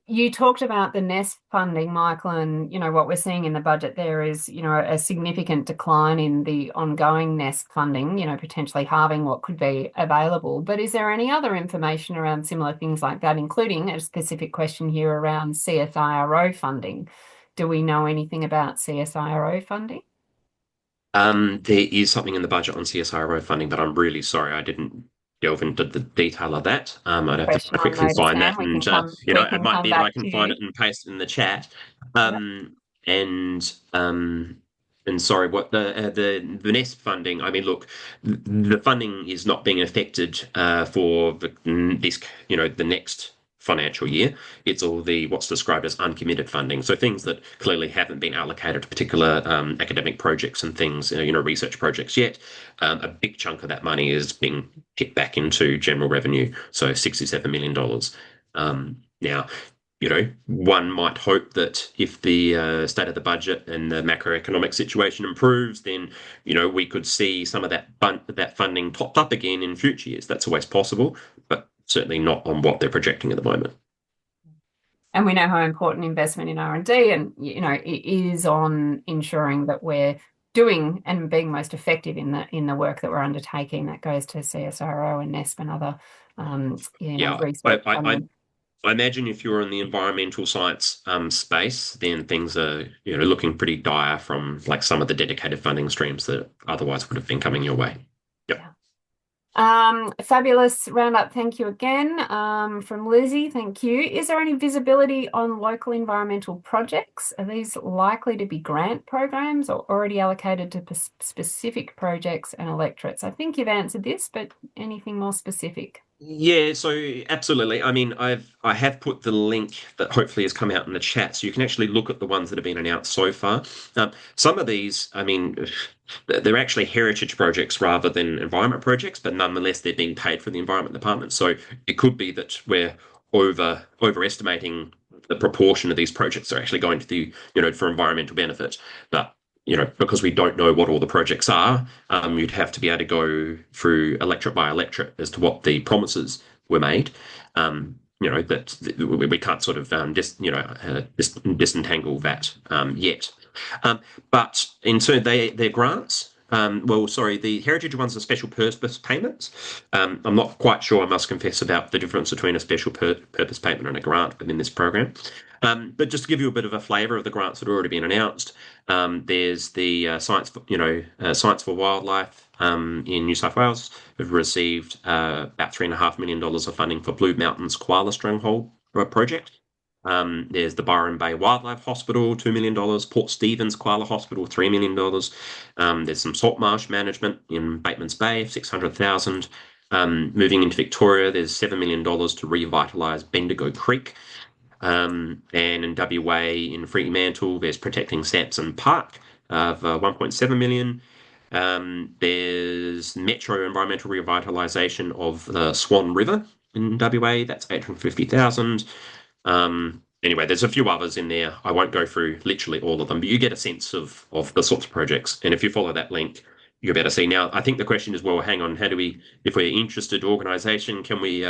You talked about the nest funding, Michael, and what we're seeing in the budget there is, a significant decline in the ongoing nest funding, potentially halving what could be available. But is there any other information around similar things like that, including a specific question here around CSIRO funding? Do we know anything about CSIRO funding? There is something in the budget on CSIRO funding, but I'm really sorry I didn't delve into the detail of that. I'd have to Question on quickly notice, find Sam. that, We and can come. We it can might come be that back I can to find you. it and paste it in the chat. Yep. And sorry, what the nest funding? I mean, look, the funding is not being affected for the next financial year. It's all the what's described as uncommitted funding. So things that clearly haven't been allocated to particular academic projects and things, research projects yet. A big chunk of that money is being kicked back into general revenue. So $67 million. Now, one might hope that if the state of the budget and the macroeconomic situation improves, then, we could see some of that funding topped up again in future years. That's always possible, but certainly not on what they're projecting at the moment. And we know how important investment in R&D and it is on ensuring that we're doing and being most effective in the work that we're undertaking. That goes to CSIRO and NESP and other Yeah, research funding. I imagine if you're in the environmental science space, then things are, looking pretty dire from like some of the dedicated funding streams that otherwise would have been coming your way. Yep. Yeah. Fabulous roundup. Thank you again. From Lizzie, thank you. Is there any visibility on local environmental projects? Are these likely to be grant programs or already allocated to specific projects and electorates? I think you've answered this, but anything more specific? Yeah, so absolutely. I mean, I have put the link that hopefully has come out in the chat, so you can actually look at the ones that have been announced so far. Some of these, I mean, they're actually heritage projects rather than environment projects, but nonetheless, they're being paid for the environment department. So it could be that we're overestimating the proportion of these projects that are actually going to the, for environmental benefit. But because we don't know what all the projects are, you'd have to be able to go through electorate by electorate as to what the promises were made. That we can't sort of disentangle that yet. But in turn, they're grants. Well, sorry, the heritage ones are special purpose payments. I'm not quite sure, I must confess, about the difference between a special purpose payment and a grant within this program. But just to give you a bit of a flavour of the grants that have already been announced, there's the Science for Wildlife in New South Wales, who've received about $3.5 million of funding for Blue Mountains Koala Stronghold project. There's the Byron Bay Wildlife Hospital, $2 million. Port Stephens Koala Hospital, $3 million. There's some salt marsh management in Bateman's Bay, 600,000. Moving into Victoria, there's $7 million to revitalise Bendigo Creek. And in WA, in Fremantle, there's Protecting Sampson Park of 1.7 million. There's Metro Environmental Revitalisation of the Swan River in WA, that's 850,000. Anyway, there's a few others in there. I won't go through literally all of them, but you get a sense of the sorts of projects. And if you follow that link, you'll better see. Now, I think the question is, well, hang on, how do we, if we're interested organisation, can we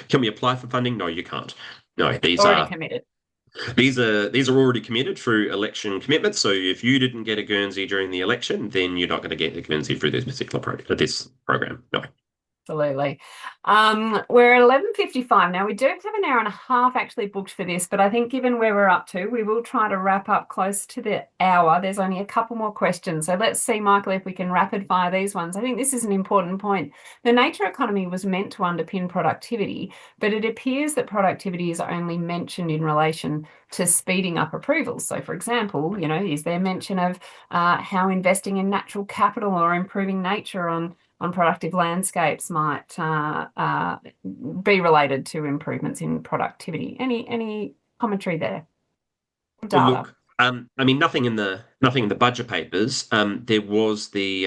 can we apply for funding? No, you can't. No, Already committed. these are already committed through election commitments. So if you didn't get a Guernsey during the election, then you're not going to get a Guernsey through this particular this program. No. Absolutely. We're at 11:55 now. We do have an hour and a half actually booked for this, but I think given where we're up to, we will try to wrap up close to the hour. There's only a couple more questions. So let's see, Michael, if we can rapid fire these ones. I think this is an important point. The nature economy was meant to underpin productivity, but it appears that productivity is only mentioned in relation to speeding up approvals. So, for example, is there mention of how investing in natural capital or improving nature on productive landscapes might be related to improvements in productivity? Any commentary there? Well, Data. look, I mean, nothing in the budget papers. There was the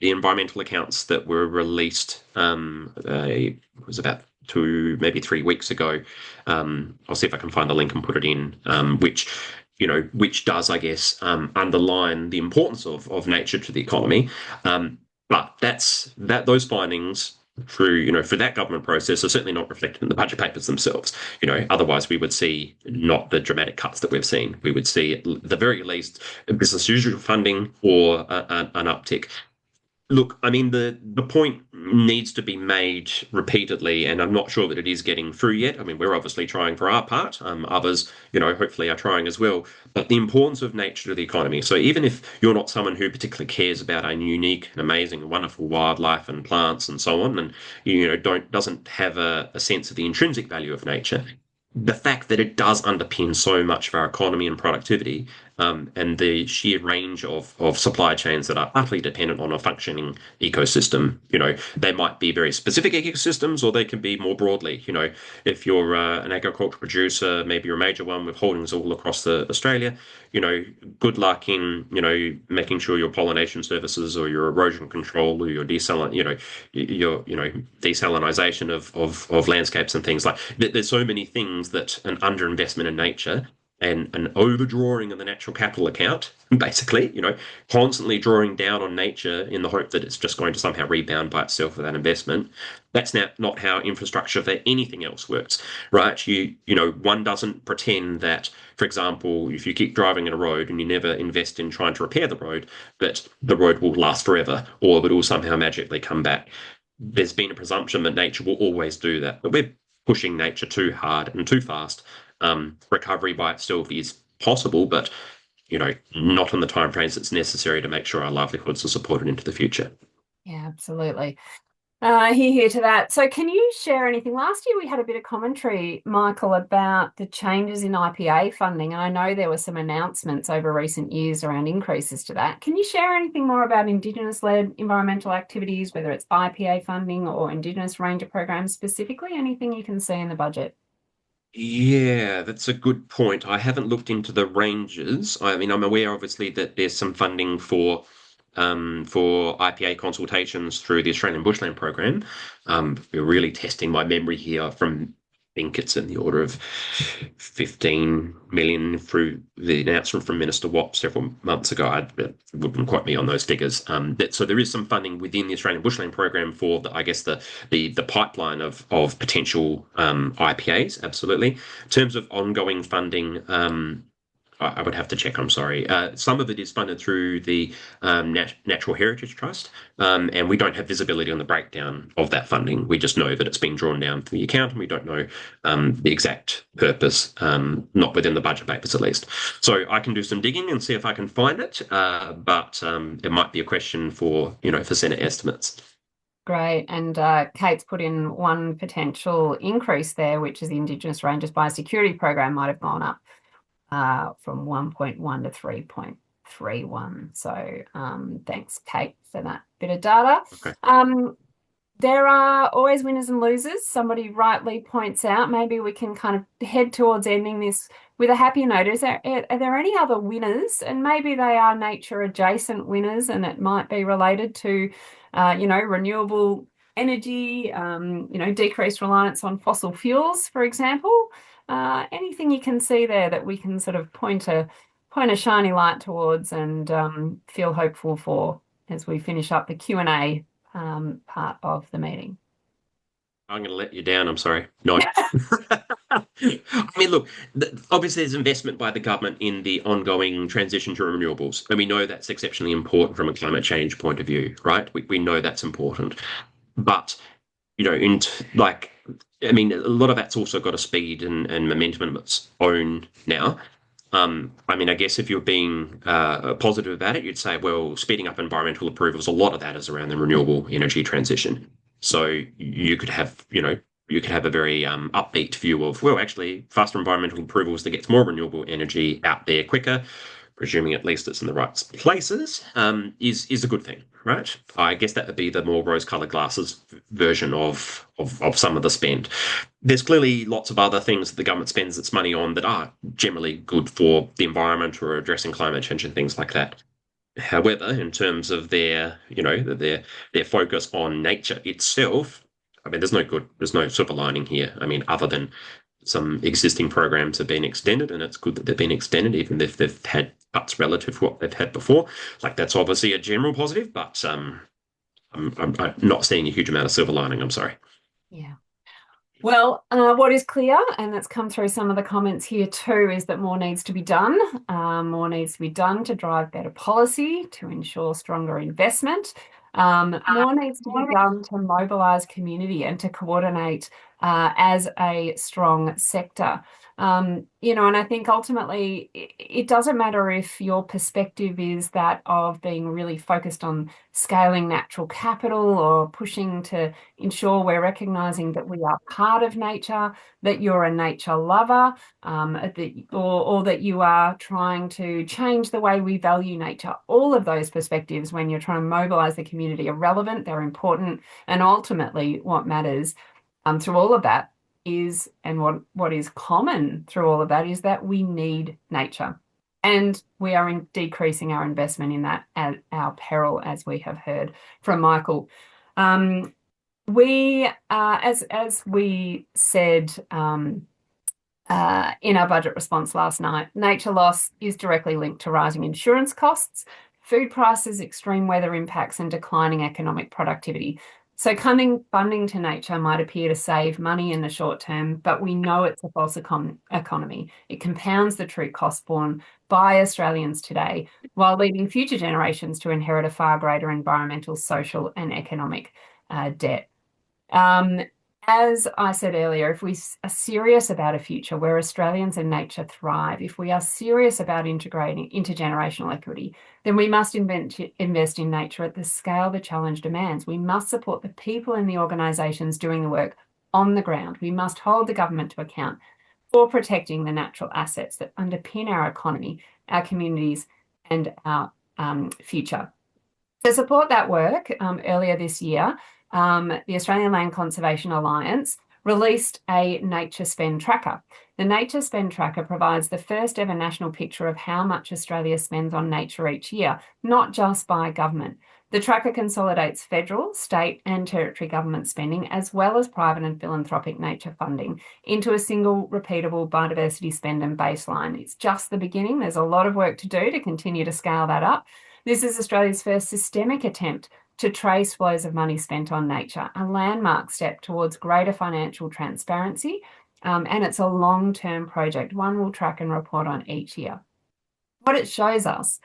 environmental accounts that were released. It was about 2, maybe 3 weeks ago. I'll see if I can find the link and put it in. Which does, I guess, underline the importance of nature to the economy. But those findings through that government process are certainly not reflected in the budget papers themselves. Otherwise we would see not the dramatic cuts that we've seen. We would see at the very least business as usual funding or an uptick. Look, I mean, the point needs to be made repeatedly, and I'm not sure that it is getting through yet. I mean, we're obviously trying for our part. Others, hopefully are trying as well. But the importance of nature to the economy. So even if you're not someone who particularly cares about a unique and amazing and wonderful wildlife and plants and so on, and doesn't have a sense of the intrinsic value of nature, the fact that it does underpin so much of our economy and productivity, and the sheer range of supply chains that are utterly dependent on a functioning ecosystem. They might be very specific ecosystems, or they can be more broadly. If you're an agricultural producer, maybe you're a major one with holdings all across Australia. Good luck in making sure your pollination services or your erosion control or your desalinization of landscapes and things like. There's so many things that an underinvestment in nature and an overdrawing of the natural capital account, basically, constantly drawing down on nature in the hope that it's just going to somehow rebound by itself with that investment. That's not how infrastructure for anything else works, right? One doesn't pretend that, for example, if you keep driving in a road and you never invest in trying to repair the road, that the road will last forever or that it will somehow magically come back. There's been a presumption that nature will always do that, but we're pushing nature too hard and too fast. Recovery by itself is possible, but not in the timeframes that's necessary to make sure our livelihoods are supported into the future. Yeah, absolutely. Hear to that. So can you share anything? Last year we had a bit of commentary, Michael, about the changes in IPA funding, and I know there were some announcements over recent years around increases to that. Can you share anything more about Indigenous-led environmental activities, whether it's IPA funding or Indigenous Ranger programs specifically? Anything you can see in the budget? Yeah, that's a good point. I haven't looked into the ranges. I mean, I'm aware, obviously, that there's some funding for IPA consultations through the Australian Bushland Program. We're really testing my memory here from, I think it's in the order of 15 million through the announcement from Minister Watt several months ago. I wouldn't quote me on those figures. So there is some funding within the Australian Bushland Program for, I guess, the pipeline of potential IPAs. Absolutely. In terms of ongoing funding, I would have to check. I'm sorry. Some of it is funded through the Natural Heritage Trust, and we don't have visibility on the breakdown of that funding. We just know that it's been drawn down to the account, and we don't know the exact purpose, not within the budget papers at least. So I can do some digging and see if I can find it, but it might be a question for Senate estimates. Great. And Kate's put in one potential increase there, which is the Indigenous Rangers Biosecurity Program might have gone up from 1.1 to 3.31. So thanks, Kate, for that bit of data. Okay. There are always winners and losers. Somebody rightly points out, maybe we can kind of head towards ending this with a happy note. Are there any other winners? And maybe they are nature adjacent winners, and it might be related to, renewable energy, decreased reliance on fossil fuels, for example. Anything you can see there that we can sort of point a shiny light towards and feel hopeful for as we finish up the Q&A part of the meeting? I'm going to let you down. I'm sorry. No. I mean, look, obviously there's investment by the government in the ongoing transition to renewables. And we know that's exceptionally important from a climate change point of view, right? We know that's important. But, a lot of that's also got a speed and momentum of its own now. I guess if you're being positive about it, you'd say, well, speeding up environmental approvals, a lot of that is around the renewable energy transition. So you could have, a very upbeat view of, well, actually, faster environmental approvals that gets more renewable energy out there quicker presuming at least it's in the right places, is a good thing, right? I guess that would be the more rose-colored glasses version of some of the spend. There's clearly lots of other things that the government spends its money on that are generally good for the environment or addressing climate change and things like that. However, in terms of their focus on nature itself, I mean, there's no silver lining here. I mean, other than some existing programs have been extended, and it's good that they've been extended, even if they've had cuts relative to what they've had before. Like that's obviously a general positive, but I'm not seeing a huge amount of silver lining. I'm sorry. Yeah. Well, what is clear, and that's come through some of the comments here too, is that more needs to be done. More needs to be done to drive better policy, to ensure stronger investment. More needs to be done to mobilise community and to coordinate as a strong sector. And I think ultimately it doesn't matter if your perspective is that of being really focused on scaling natural capital or pushing to ensure we're recognising that we are part of nature, that you're a nature lover, or that you are trying to change the way we value nature. All of those perspectives, when you're trying to mobilise the community, are relevant, they're important, and ultimately what matters through all of that is, and what is common through all of that is that we need nature. And we are decreasing our investment in that at our peril, as we have heard from Michael. As we said in our budget response last night, nature loss is directly linked to rising insurance costs, food prices, extreme weather impacts, and declining economic productivity. So cutting funding to nature might appear to save money in the short term, but we know it's a false economy. It compounds the true cost borne by Australians today, while leaving future generations to inherit a far greater environmental, social, and economic debt. As I said earlier, if we are serious about a future where Australians and nature thrive, if we are serious about integrating intergenerational equity, then we must invest in nature at the scale the challenge demands. We must support the people and the organisations doing the work on the ground. We must hold the government to account for protecting the natural assets that underpin our economy, our communities, and our future. To support that work, earlier this year, the Australian Land Conservation Alliance released a nature spend tracker. The nature spend tracker provides the first ever national picture of how much Australia spends on nature each year, not just by government. The tracker consolidates federal, state, and territory government spending, as well as private and philanthropic nature funding, into a single repeatable biodiversity spend and baseline. It's just the beginning. There's a lot of work to do to continue to scale that up. This is Australia's first systemic attempt to trace flows of money spent on nature, a landmark step towards greater financial transparency, and it's a long-term project. One we'll track and report on each year. What it shows us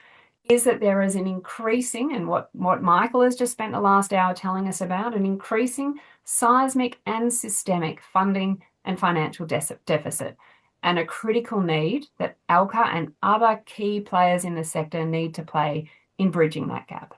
is that there is an increasing, and what Michael has just spent the last hour telling us about, an increasing seismic and systemic funding and financial deficit, and a critical need that ALCA and other key players in the sector need to play in bridging that gap.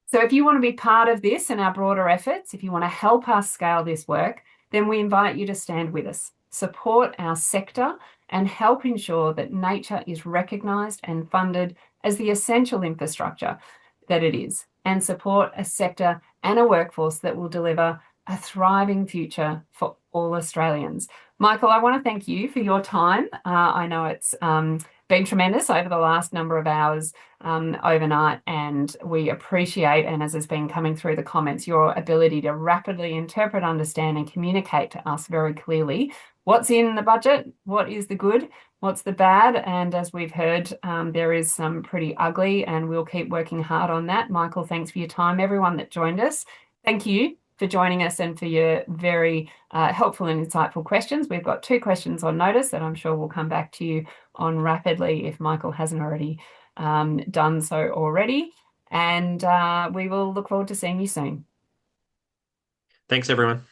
So if you want to be part of this and our broader efforts, if you want to help us scale this work, then we invite you to stand with us, support our sector, and help ensure that nature is recognised and funded as the essential infrastructure that it is, and support a sector and a workforce that will deliver a thriving future for all Australians. Michael, I want to thank you for your time. I know it's been tremendous over the last number of hours overnight, and we appreciate, and as has been coming through the comments, your ability to rapidly interpret, understand, and communicate to us very clearly what's in the budget, what is the good, what's the bad, and as we've heard, there is some pretty ugly, and we'll keep working hard on that. Michael, thanks for your time. Everyone that joined us, thank you for joining us and for your very helpful and insightful questions. We've got 2 questions on notice that I'm sure we'll come back to you on rapidly if Michael hasn't already done so already. And we will look forward to seeing you soon. Thanks, everyone.